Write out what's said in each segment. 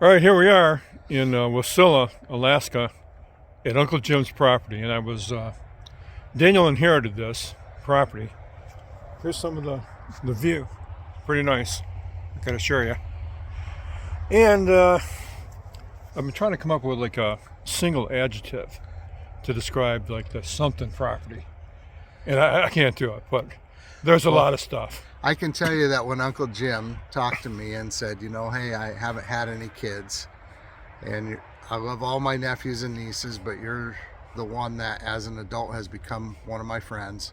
All right, here we are in Wasilla, Alaska, at Uncle Jim's property, and Daniel inherited this property. Here's some of the view, pretty nice. I gotta show you. And I've been trying to come up with like a single adjective to describe like the something property, and I can't do it. But there's a lot of stuff. I can tell you that when Uncle Jim talked to me and said, you know, hey, I haven't had any kids, and I love all my nephews and nieces, but you're the one that as an adult has become one of my friends,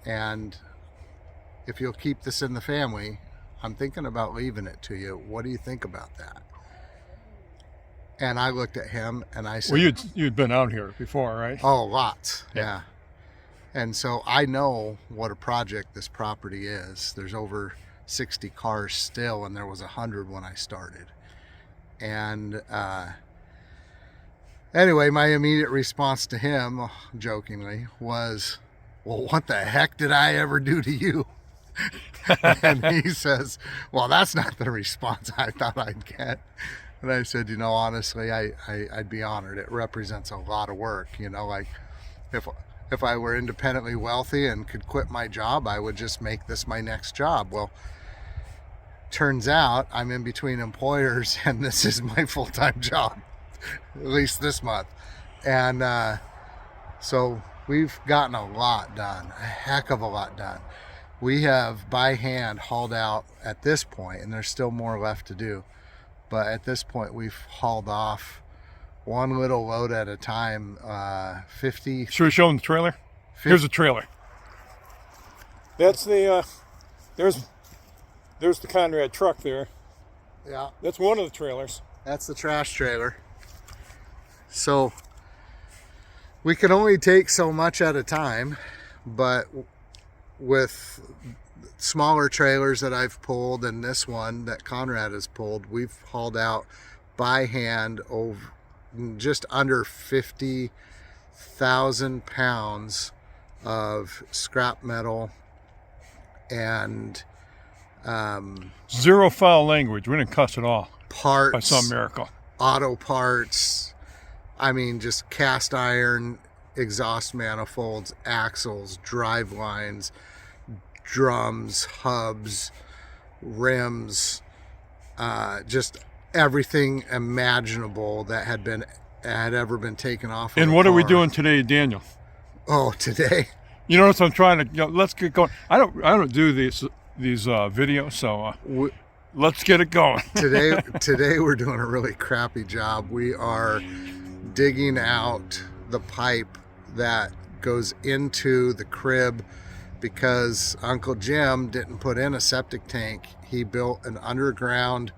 and if you'll keep this in the family, I'm thinking about leaving it to you. What do you think about that? And I looked at him and I said, well, you'd been out here before, right? Oh, lots. Yeah. And so I know what a project this property is. There's over 60 cars still, and there was 100 when I started. And anyway, my immediate response to him, jokingly, was, well, what the heck did I ever do to you? And he says, well, that's not the response I thought I'd get. And I said, you know, honestly, I'd be honored. It represents a lot of work. You know, like if I were independently wealthy and could quit my job, I would just make this my next job. Well, turns out I'm in between employers and this is my full-time job, at least this month. And so we've gotten a lot done, a heck of a lot done. We have by hand hauled out at this point, and there's still more left to do. But at this point, we've hauled off one little load at a time, 50. Should we show them the trailer? 50. Here's the trailer. That's the, there's the Conrad truck there. Yeah. That's one of the trailers. That's the trash trailer. So we can only take so much at a time, but with smaller trailers that I've pulled and this one that Conrad has pulled, we've hauled out by hand over just under 50,000 pounds of scrap metal and zero foul language. We didn't cuss at all. Parts by some miracle. Auto parts. I mean, just cast iron, exhaust manifolds, axles, drive lines, drums, hubs, rims, just everything imaginable that had ever been taken off. And what are we doing today, Daniel? Oh, today? You notice I'm trying to, let's get going. I don't do these videos, so let's get it going. Today we're doing a really crappy job. We are digging out the pipe that goes into the crib because Uncle Jim didn't put in a septic tank. He built an underground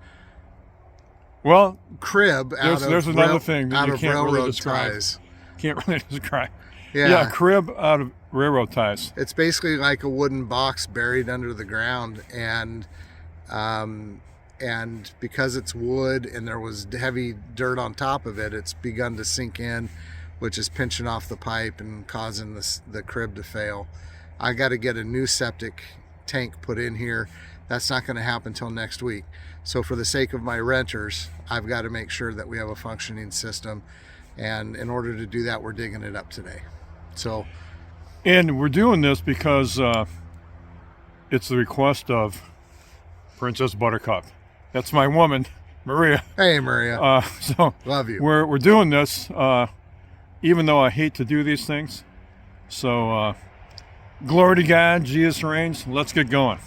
crib there's another thing that you can't really describe. Ties. Can't really describe. Yeah, crib out of railroad ties. It's basically like a wooden box buried under the ground, and because it's wood and there was heavy dirt on top of it, it's begun to sink in, which is pinching off the pipe and causing the crib to fail. I got to get a new septic tank put in here. That's not going to happen until next week. So for the sake of my renters, I've got to make sure that we have a functioning system. And in order to do that, we're digging it up today. And we're doing this because it's the request of Princess Buttercup. That's my woman, Maria. Hey, Maria. So love you. We're doing this, even though I hate to do these things. So glory to God, Jesus reigns. Let's get going.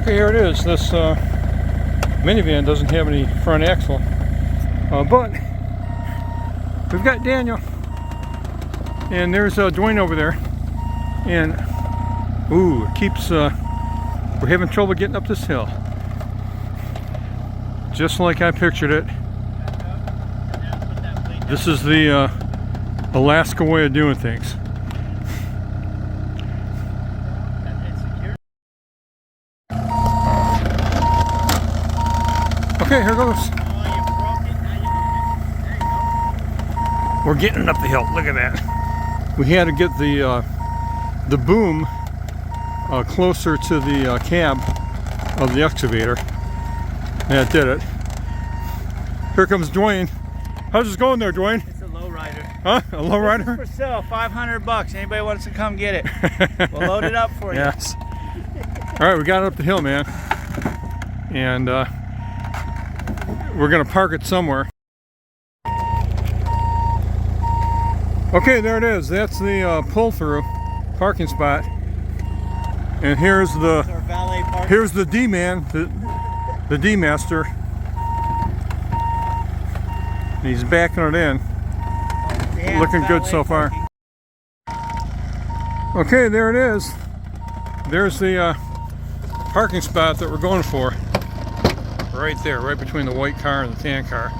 Okay, here it is. This minivan doesn't have any front axle, but we've got Daniel, and there's Dwayne over there, and it keeps. We're having trouble getting up this hill, just like I pictured it. This is the Alaska way of doing things. Okay, here goes. We're getting up the hill. Look at that. We had to get the boom closer to the cab of the excavator. That did it. Here comes Dwayne. How's this going there, Dwayne? It's a lowrider. Huh? A lowrider? For sale, $500. Anybody wants to come get it? We'll load it up for you. Yes. All right, we got it up the hill, man. And we're gonna park it somewhere. Okay, there it is. That's the pull-through parking spot. And here's Our valet parking. here's the D-man, the D-master. He's backing it in. Yeah, Looking good valet so far. parking. Okay, there it is. There's the parking spot that we're going for. Right there, right between the white car and the tan car.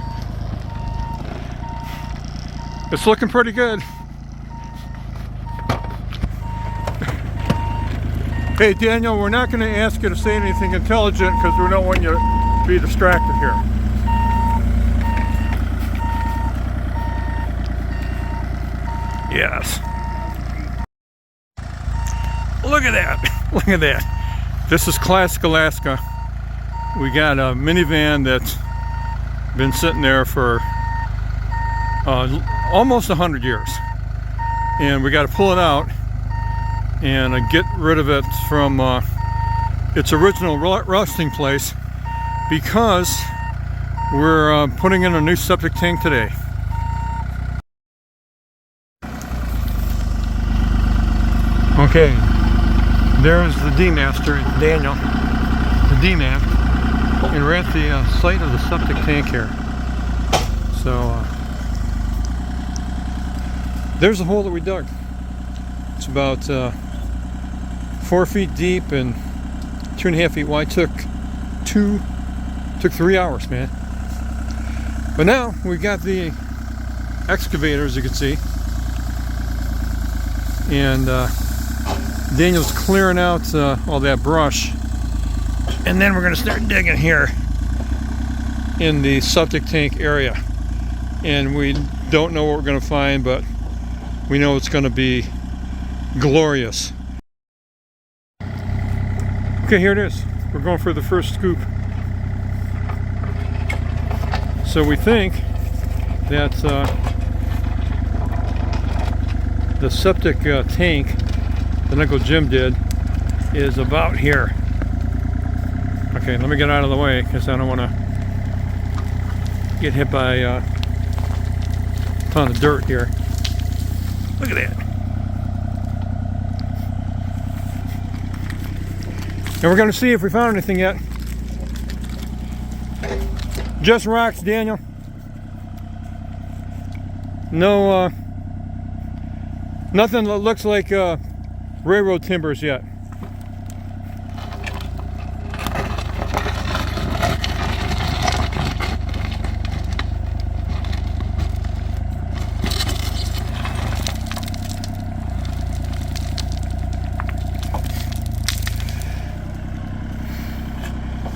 It's looking pretty good. Hey Daniel, we're not going to ask you to say anything intelligent because we don't want you to be distracted here. Yes. Look at that. Look at that. This is classic Alaska. We got a minivan that's been sitting there for almost 100 years. And we got to pull it out and get rid of it from its original resting place because we're putting in a new septic tank today. Okay, there's the D-master, Daniel, the D-man, and we're at the site of the septic tank here. So there's the hole that we dug. It's about 4 feet deep and 2.5 feet wide. Took 3 hours, man. But now we've got the excavator, as you can see, and Daniel's clearing out all that brush, and then we're going to start digging here in the septic tank area. And we don't know what we're going to find, but we know it's going to be glorious. Okay, here it is. We're going for the first scoop. So we think that the septic tank that Uncle Jim did is about here. Okay, let me get out of the way because I don't want to get hit by a ton of dirt here. Look at that. And we're going to see if we found anything yet. Just rocks, Daniel. No, nothing that looks like railroad timbers yet.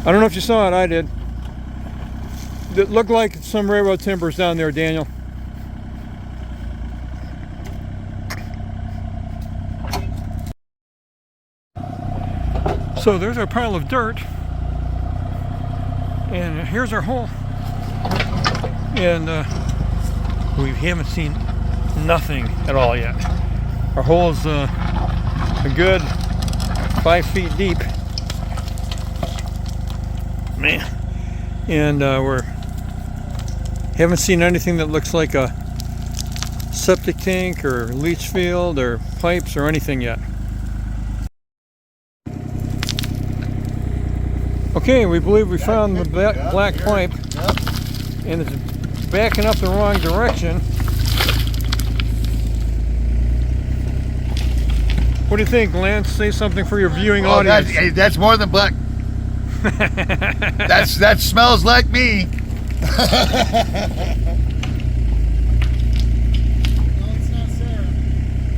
I don't know if you saw it, I did. It looked like some railroad timbers down there, Daniel. So there's our pile of dirt, and here's our hole, and we haven't seen nothing at all yet. Our hole is a good 5 feet deep, man, and we're haven't seen anything that looks like a septic tank or leach field or pipes or anything yet. Okay, we believe we found the black pipe, and it's backing up the wrong direction. What do you think, Lance? Say something for your viewing audience. That's more than black. That smells like me.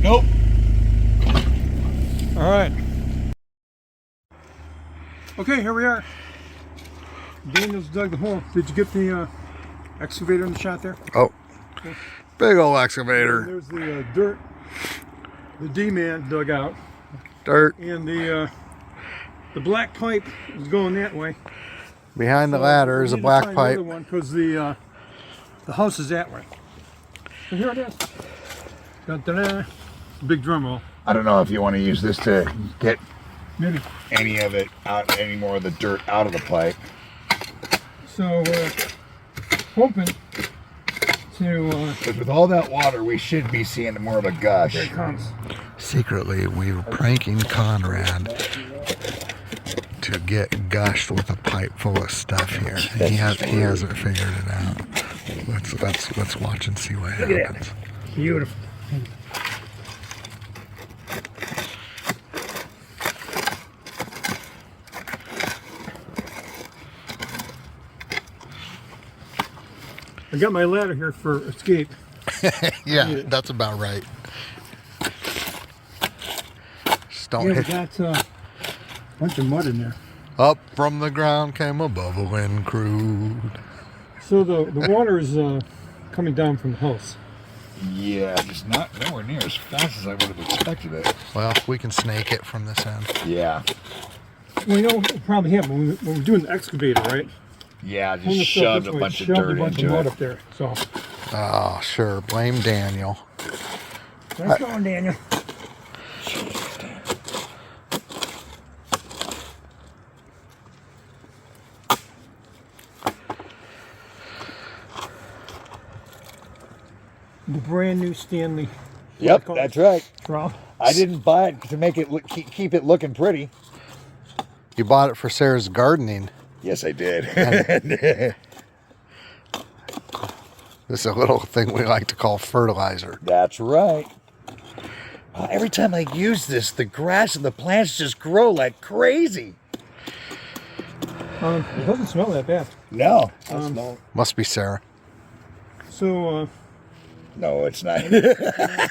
Nope. All right. Okay, here we are. Daniel's dug the hole. Did you get the excavator in the shot there? Oh, okay. Big old excavator. And there's the dirt the D-man dug out. Dirt. And the the black pipe is going that way. Behind the ladder is a black pipe. Because the house is that way. So here it is. Da-da-da. Big drum roll. I don't know if you want to use this to get Maybe. any of it out, any more of the dirt out of the pipe. So we're hoping to. But with all that water, we should be seeing more of a gush. Here it comes. Secretly, we were pranking Conrad to get gushed with a pipe full of stuff here. He hasn't figured it out. Let's watch and see what happens. Beautiful. I got my ladder here for escape. Yeah, that's about right. Just don't Yeah, we hit. got a bunch of mud in there. Up from the ground came a bubbling crude. So the water is coming down from the house. Yeah, just nowhere near as fast as I would have expected it. Well, we can snake it from this end. Yeah. Well, you know what we probably have when we're doing the excavator, right? Yeah, Pulling just the stuff shoved this a way, bunch of shoved dirt a bunch of into mud it. up there. So Oh, sure. Blame Daniel. nice going, Daniel. The brand new Stanley. Yep, that's right. Trowel. I didn't buy it to make it keep it looking pretty. You bought it for Sarah's gardening. Yes, I did. This is a little thing we like to call fertilizer. That's right. Every time I use this, the grass and the plants just grow like crazy. It doesn't smell that bad. No, Must be Sarah. So no, it's not. I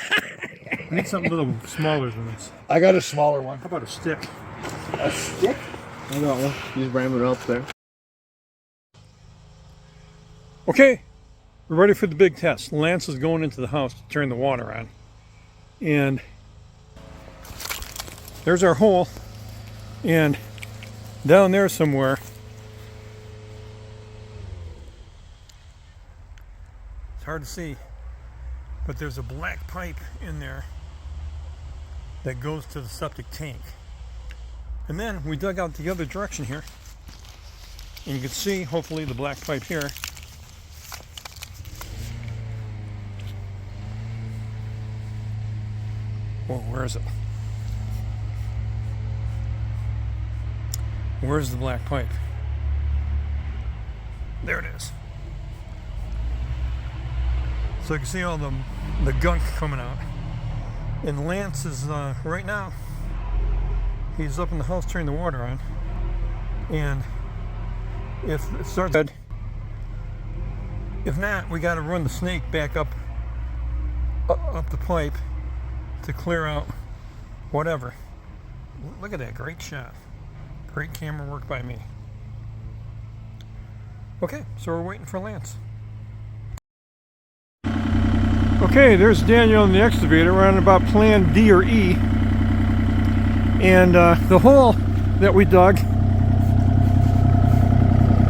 need something a little smaller than this. I got a smaller one. How about a stick? A stick? I got one. Just ram it up there. Okay, we're ready for the big test. Lance is going into the house to turn the water on. And there's our hole. And down there somewhere, it's hard to see, but there's a black pipe in there that goes to the septic tank. And then we dug out the other direction here. And you can see, hopefully, the black pipe here. Well, where is it? Where's the black pipe? There it is. So you can see all the gunk coming out. And Lance is right now, he's up in the house turning the water on. And if it starts good, if not, we got to run the snake back up the pipe to clear out whatever. Look at that, great shot. Great camera work by me. Okay, so we're waiting for Lance. Okay, there's Daniel in the excavator. We're on about plan D or E. And the hole that we dug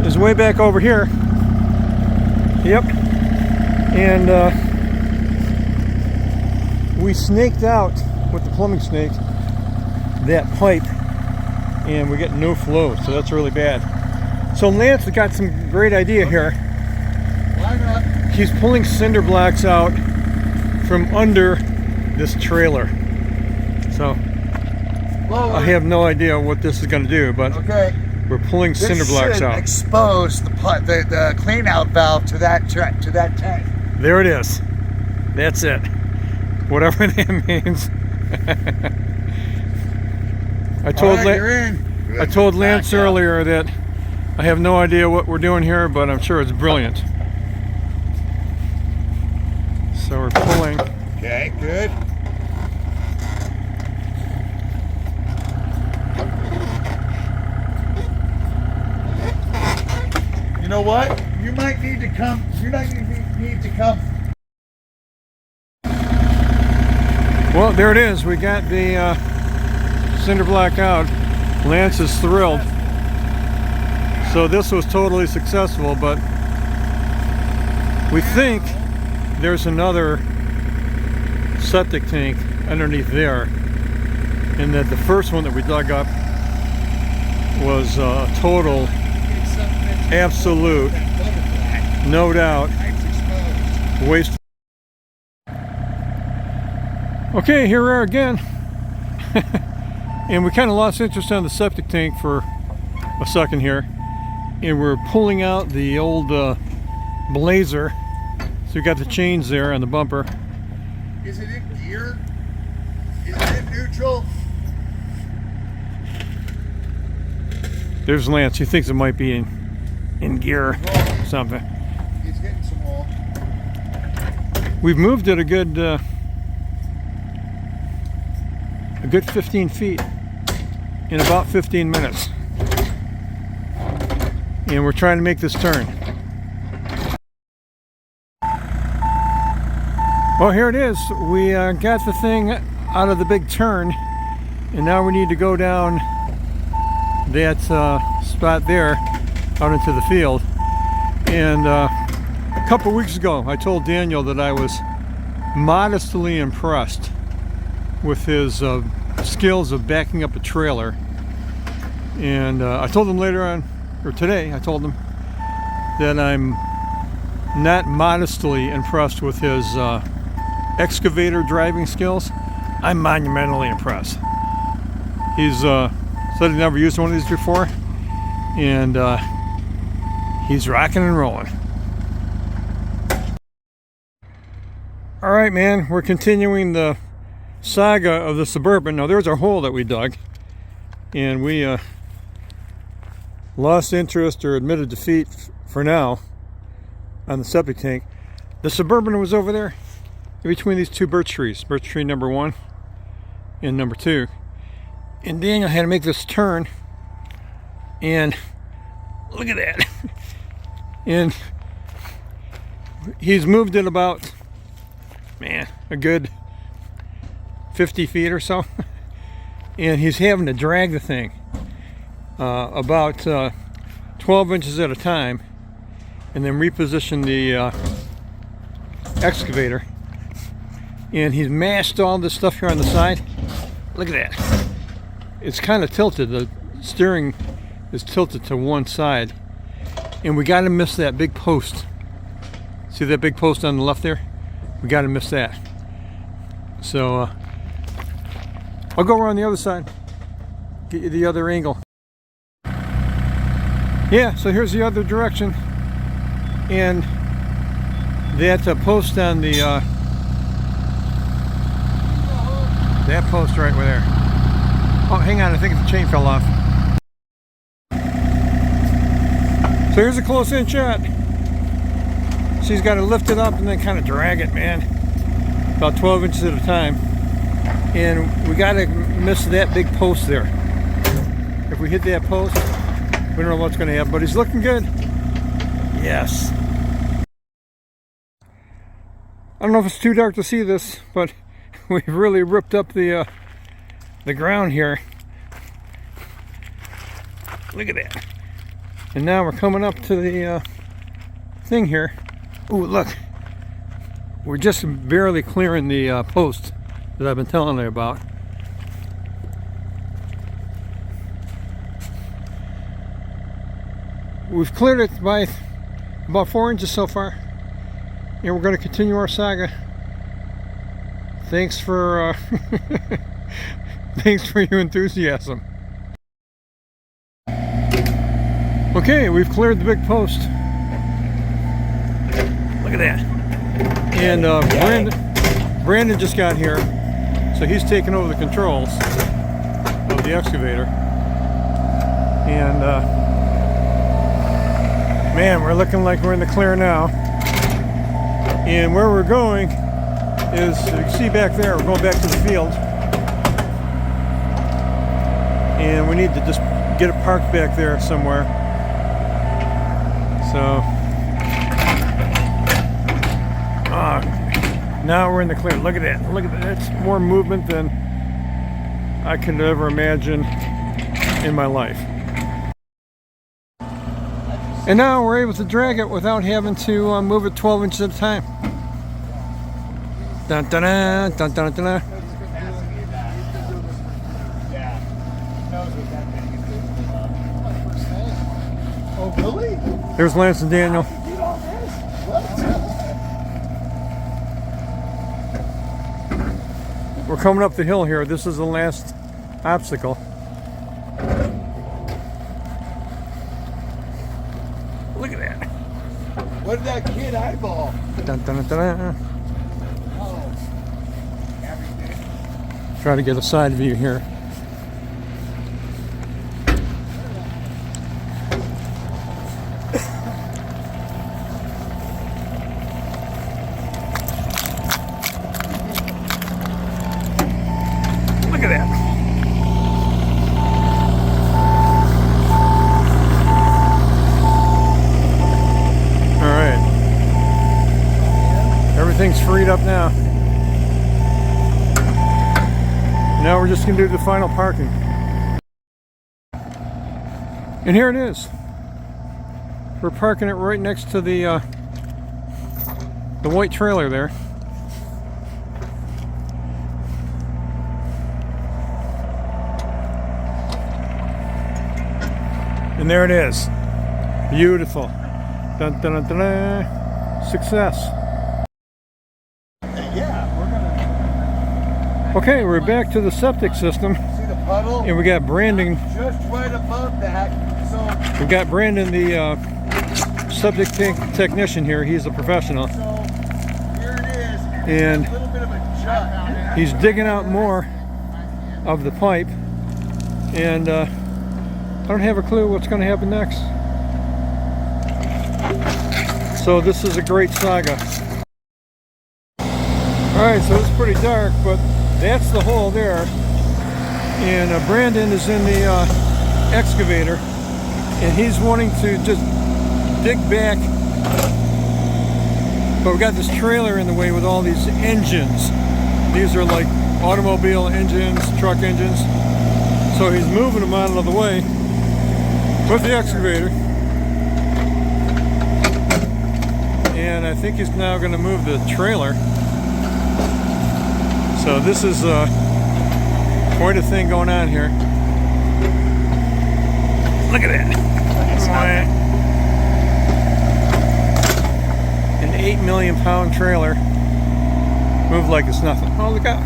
is way back over here. Yep. And we snaked out with the plumbing snake that pipe, and we're getting no flow, so that's really bad. So Lance has got some great idea here. Why not? He's pulling cinder blocks out from under this trailer. So I have no idea what this is going to do, but Okay. we're pulling cinder blocks should out. expose the clean out valve to that tank. There it is. That's it. Whatever that means. I told All right, you're in. I told Lance Back out. earlier that I have no idea what we're doing here, but I'm sure it's brilliant. So we're pulling. Okay, good. You know what? You might need to come. You might need to come. Well, there it is. We got the cinder block out. Lance is thrilled. So this was totally successful, but we think there's another septic tank underneath there, and that the first one that we dug up was a total, absolute, no doubt, waste. Okay, here we are again. And we kind of lost interest on the septic tank for a second here, and we're pulling out the old Blazer. So we got the chains there on the bumper. Is it in gear? Is it in neutral? There's Lance. He thinks it might be in gear or something. He's getting some oil. We've moved it a good 15 feet in about 15 minutes. And we're trying to make this turn. Well, here it is. We got the thing out of the big turn, and now we need to go down that spot there out into the field. And a couple weeks ago I told Daniel that I was modestly impressed with his skills of backing up a trailer, and I told him later on, or today I told him that I'm not modestly impressed with his excavator driving skills. I'm monumentally impressed. He's said he'd never used one of these before, and he's rocking and rolling. All right, man, we're continuing the saga of the Suburban. Now there's our hole that we dug, and we lost interest or admitted defeat for now on the septic tank. The Suburban was over there in between these two birch trees, birch tree number 1 and number 2. And Daniel had to make this turn, and look at that. And he's moved it about, man, a good 50 feet or so. And he's having to drag the thing about 12 inches at a time, and then reposition the excavator. And he's mashed all this stuff here on the side. Look at that. It's kind of tilted. The steering is tilted to one side, and we got to miss that big post. See that big post on the left there? We got to miss that. So I'll go around the other side, get you the other angle. Yeah, so here's the other direction, and that post on the that post right over there. Oh, hang on, I think the chain fell off. So here's a close-in shot. She's got to lift it up and then kind of drag it, man, about 12 inches at a time. And we got to miss that big post there. If we hit that post, we don't know what's going to happen, but he's looking good. Yes. I don't know if it's too dark to see this, but we've really ripped up the ground here. Look at that. And now we're coming up to the thing here. Ooh, look. We're just barely clearing the post that I've been telling you about. We've cleared it by about 4 inches so far, and we're going to continue our saga. Thanks for thanks for your enthusiasm. Okay, we've cleared the big post. Look at that. And Brandon just got here, so he's taking over the controls of the excavator. And man, we're looking like we're in the clear now. And where we're going is, you can see back there, we're going back to the field. And we need to just get it parked back there somewhere. So, now we're in the clear. Look at that. Look at that. It's more movement than I could ever imagine in my life. And now we're able to drag it without having to move it 12 inches at a time. Dun, dun, dun, dun, dun, dun, dun. Oh, really? There's Lance and Daniel. We're coming up the hill here. This is the last obstacle. Look at that. What did that kid eyeball? Dun, dun, dun, dun. Try to get a side view here. Look at that. All right. Everything's freed up now. Now we're just going to do the final parking. And here it is. We're parking it right next to the white trailer there. And there it is. Beautiful. Dun, dun, dun, dun, dun. Success. Okay, we're back to the septic system. See the puddle? And we got Brandon. Just right above that. So, We've got Brandon, the septic tank technician here. He's a professional. so here it is. And A little bit of a jut. he's digging out more of the pipe. And I don't have a clue what's going to happen next. So this is a great saga. Alright, so it's pretty dark, but that's the hole there. And Brandon is in the excavator. And he's wanting to just dig back. But we've got this trailer in the way with all these engines. These are like automobile engines, truck engines. So he's moving them out of the way with the excavator. And I think he's now going to move the trailer. So this is quite a thing going on here. Look at that. An 8 million pound trailer moved like it's nothing. Oh, look out.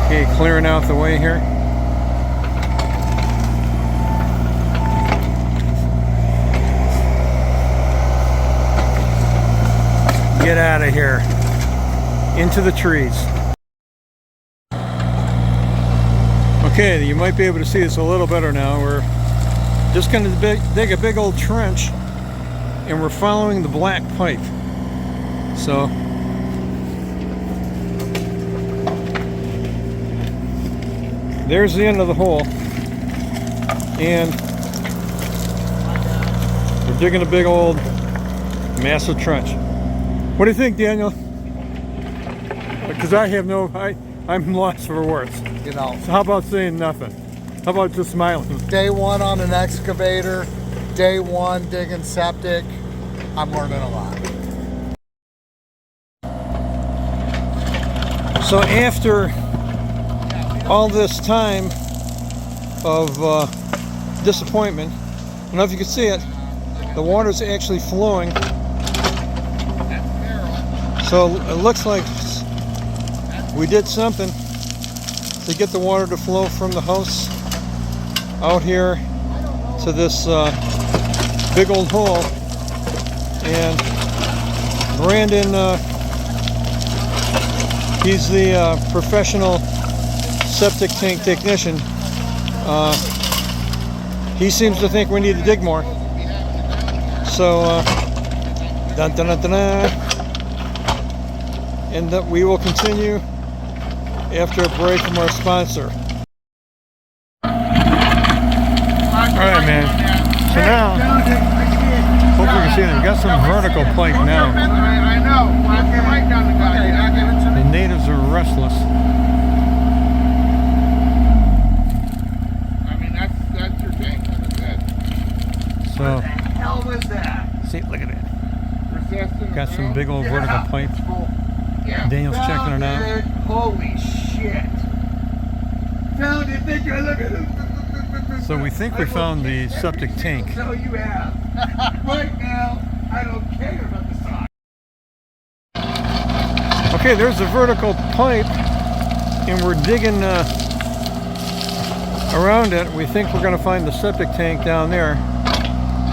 Okay, clearing out the way here. Get out of here. Into the trees. Okay, you might be able to see this a little better now. We're just going to dig a big old trench, and we're following the black pipe. So there's the end of the hole, and we're digging a big old massive trench. What do you think, Daniel? Because I have I'm lost for words. You know, So how about saying nothing? How about just smiling? day one on an excavator, day one digging septic. I'm learning a lot. So after all this time of disappointment, I don't know if you can see it, the water's actually flowing. So it looks like we did something to get the water to flow from the house out here to this big old hole. And Brandon, he's the professional septic tank technician. He seems to think we need to dig more. So, dun, dun, dun, dun, dun. And that we will continue after a break from our sponsor. Alright, man. So now, hopefully you can see it. We got some vertical pipe now. I know. I came right down the guy. The natives are restless. I mean, that's your tank. That's it. So, What the hell was that? see, look at it. Resistant. Got some big old vertical pipe. Yeah. Daniel's checking it Found out. it. Holy shit. Found it. Thank you. Look at it. So we think we found the septic tank. No, you have. Right now, I don't care about the size. Okay, there's the vertical pipe, and we're digging around it. We think we're going to find the septic tank down there.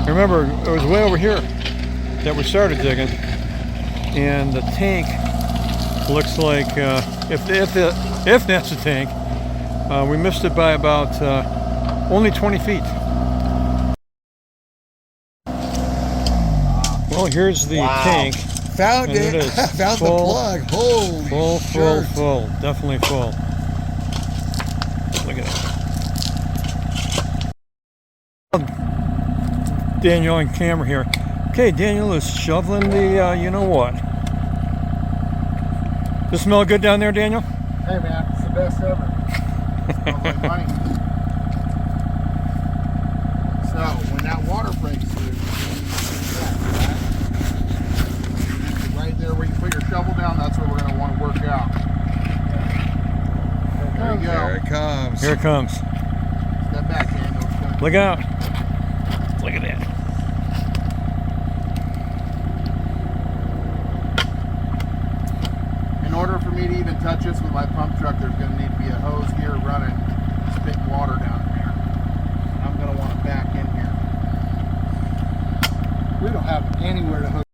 Remember, it was way over here that we started digging, and the tank looks like, if that's a tank, we missed it by about only 20 feet. Well, here's the tank. Found And it. it is Found full, the plug. Holy Full, shit. full. Definitely full. Look at that. Daniel on camera here. Okay, Daniel is shoveling the, you know what. Does it smell good down there, Daniel? Hey man, it's the best ever. Smells like money. So when that water breaks through, right there where you put your shovel down, that's where we're going to want to work out. There you There go. it comes. Here it comes. Step back, Daniel. Look out. Look at that. In order for me to even touch this with my pump truck, there's going to need to be a hose here running, spitting water down in there. I'm going to want to back in here. We don't have anywhere to hook.